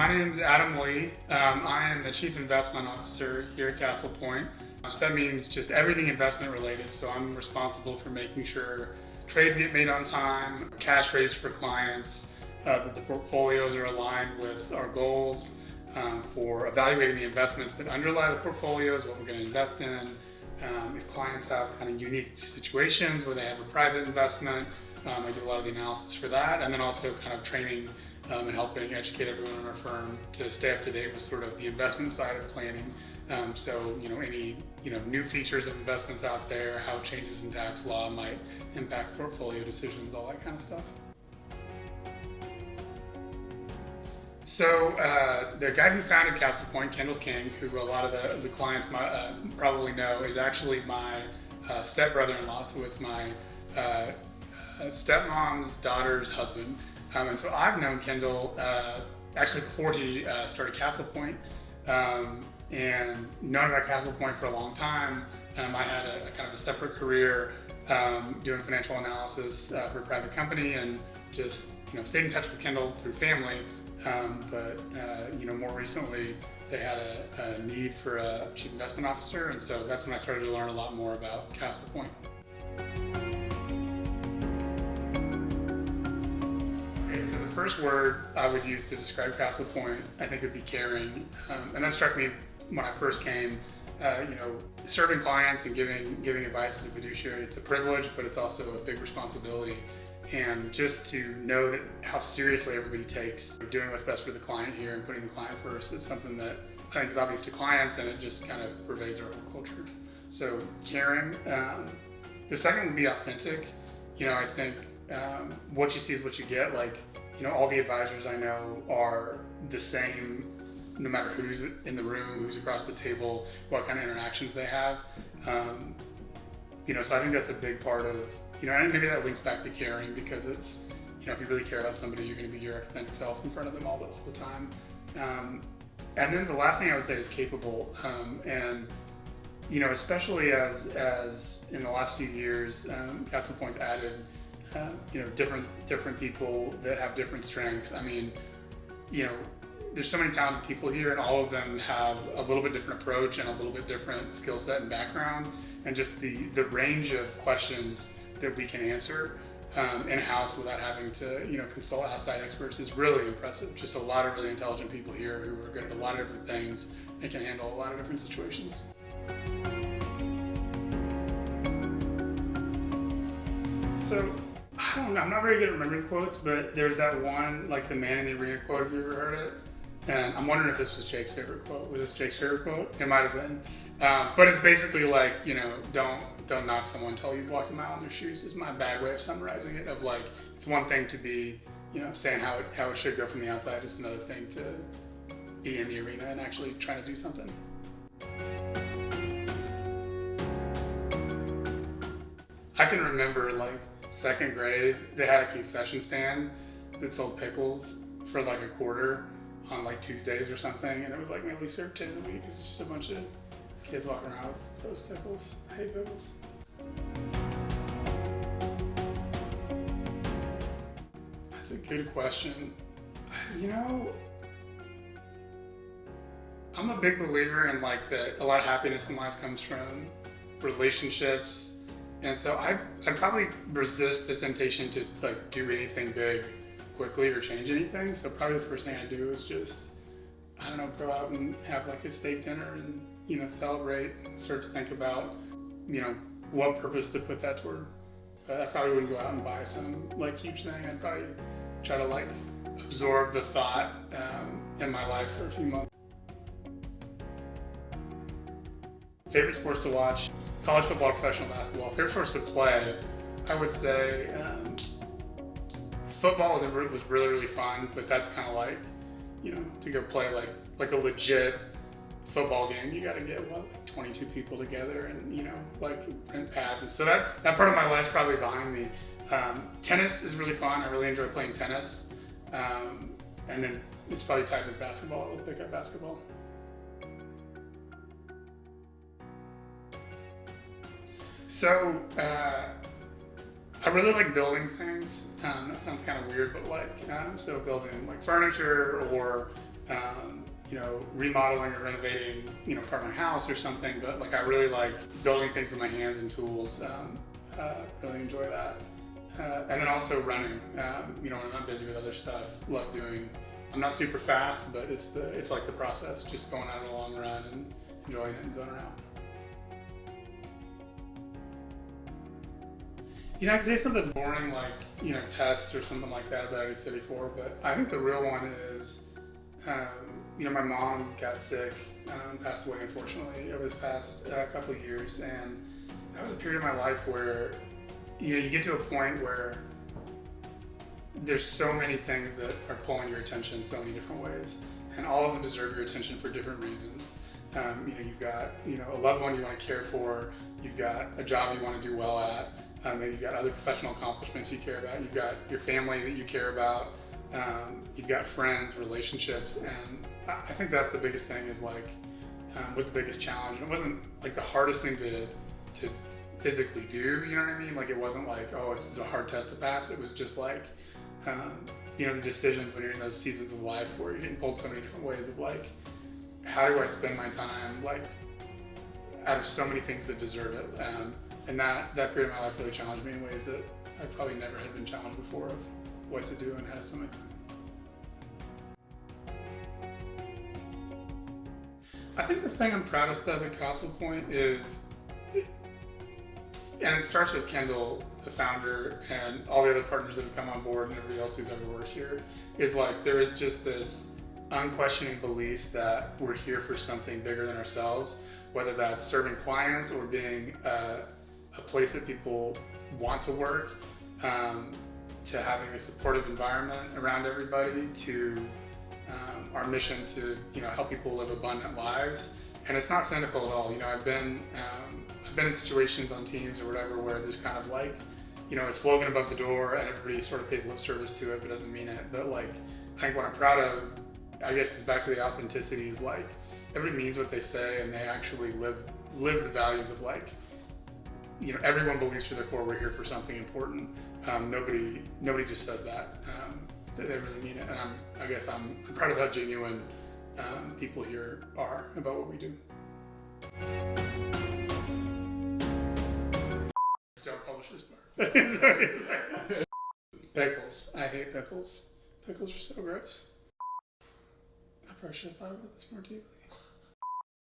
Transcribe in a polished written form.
my name is Adam Lee. I am the Chief Investment Officer here at Castlepoint. So that means just everything investment related. So I'm responsible for making sure trades get made on time, cash raised for clients, that the portfolios are aligned with our goals, for evaluating the investments that underlie the portfolios, what we're going to invest in. If clients have kind of unique situations where they have a private investment, I do a lot of the analysis for that, and then also kind of training and helping educate everyone in our firm to stay up to date with sort of the investment side of planning. So, any new features of investments out there, how changes in tax law might impact portfolio decisions, all that kind of stuff. So the guy who founded Castlepoint, Kendall King, who a lot of the clients might, probably know, is actually my stepbrother-in-law. So it's my stepmom's daughter's husband. And so I've known Kendall actually before he started Castlepoint, and known about Castlepoint for a long time. I had a kind of a separate career doing financial analysis for a private company, and just stayed in touch with Kendall through family. But more recently, they had a need for a chief investment officer, and so that's when I started to learn a lot more about Castlepoint. Okay, so the first word I would use to describe Castlepoint, I think, would be caring, and that struck me when I first came. Serving clients and giving advice as a fiduciary, it's a privilege, but it's also a big responsibility. And just to know that how seriously everybody takes doing what's best for the client here and putting the client first is something that I think is obvious to clients, and it just kind of pervades our whole culture. So caring. The second would be authentic. I think what you see is what you get. All the advisors I know are the same, no matter who's in the room, who's across the table, what kind of interactions they have. So I think that's a big part of, and maybe that links back to caring, because it's, if you really care about somebody, you're going to be your authentic self in front of them all the time. And then the last thing I would say is capable. And especially as in the last few years, Castlepoint's added, different people that have different strengths. I mean, there's so many talented people here, and all of them have a little bit different approach and a little bit different skill set and background, and just the range of questions that we can answer in-house without having to consult outside experts is really impressive. Just a lot of really intelligent people here who are good at a lot of different things and can handle a lot of different situations. So I don't know, I'm not very good at remembering quotes, but there's that one, like the man in the arena quote, have you ever heard it? And I'm wondering if this was Jake's favorite quote. Was this Jake's favorite quote? It might have been. But it's basically like, don't knock someone until you've walked a mile in their shoes, is my bad way of summarizing it. Of like, it's one thing to be, saying how it should go from the outside. It's another thing to be in the arena and actually trying to do something. I can remember second grade, they had a concession stand that sold pickles for a quarter on Tuesdays or something, and it was we only served 10 a week. It's just a bunch of kids walking around with those pickles. I hate pickles. That's a good question. I'm a big believer in that a lot of happiness in life comes from relationships, and so I'd probably resist the temptation to do anything big quickly or change anything. So probably the first thing I do is just, go out and have a steak dinner and celebrate, start to think about what purpose to put that toward. I probably wouldn't go out and buy some huge thing. I'd probably try to absorb the thought in my life for a few months. Favorite sports to watch: college football, professional basketball. Favorite sports to play, I would say football was really, really fun, but that's kind of to go play like a legit football game, you got to get 22 people together and print pads, and so that part of my life's probably behind me. Tennis is really fun. I really enjoy playing tennis, and then it's probably tied with basketball. I would pick up basketball. So I really like building things. That sounds kind of weird, but so building furniture or you know, remodeling or renovating, you know, part of my house or something. But like I really like building things with my hands and tools. Really enjoy that. And then also running. You know, when I'm not busy with other stuff, love doing. I'm not super fast, but it's like the process, just going out on a long run and enjoying it and zoning out. You know, I could say something boring like, you know, tests or something like that I was study for, but I think the real one is, you know, my mom got sick, passed away unfortunately. It was past a couple of years, and that was a period of my life where, you know, you get to a point where there's so many things that are pulling your attention in so many different ways, and all of them deserve your attention for different reasons. You know, you've got, you know, a loved one you want to care for, you've got a job you want to do well at, maybe you've got other professional accomplishments you care about, you've got your family that you care about, you've got friends, relationships, and I think that's the biggest thing is like, was the biggest challenge. And it wasn't like the hardest thing to physically do, you know what I mean? Like it wasn't like, oh, this is a hard test to pass. It was just like, you know, the decisions when you're in those seasons of life where you're getting pulled so many different ways of like, how do I spend my time, like, out of so many things that deserve it. And that period of my life really challenged me in ways that I probably never had been challenged before of what to do and how to spend my time. I think the thing I'm proudest of at Castlepoint is, and it starts with Kendall, the founder, and all the other partners that have come on board and everybody else who's ever worked here, is like there is just this unquestioning belief that we're here for something bigger than ourselves, whether that's serving clients or being a place that people want to work, to having a supportive environment around everybody, to our mission to, you know, help people live abundant lives. And it's not cynical at all. You know, I've been in situations on teams or whatever where there's kind of like, you know, a slogan above the door and everybody sort of pays lip service to it but doesn't mean it. But like, I think what I'm proud of, I guess, is back to the authenticity, is like everybody means what they say and they actually live the values of like, you know, everyone believes to their core we're here for something important. Nobody just says that. They really mean it, and I guess I'm proud of how genuine people here are about what we do. Don't publish this part. Sorry. Pickles. I hate pickles. Pickles are so gross. I probably should have thought about this more deeply.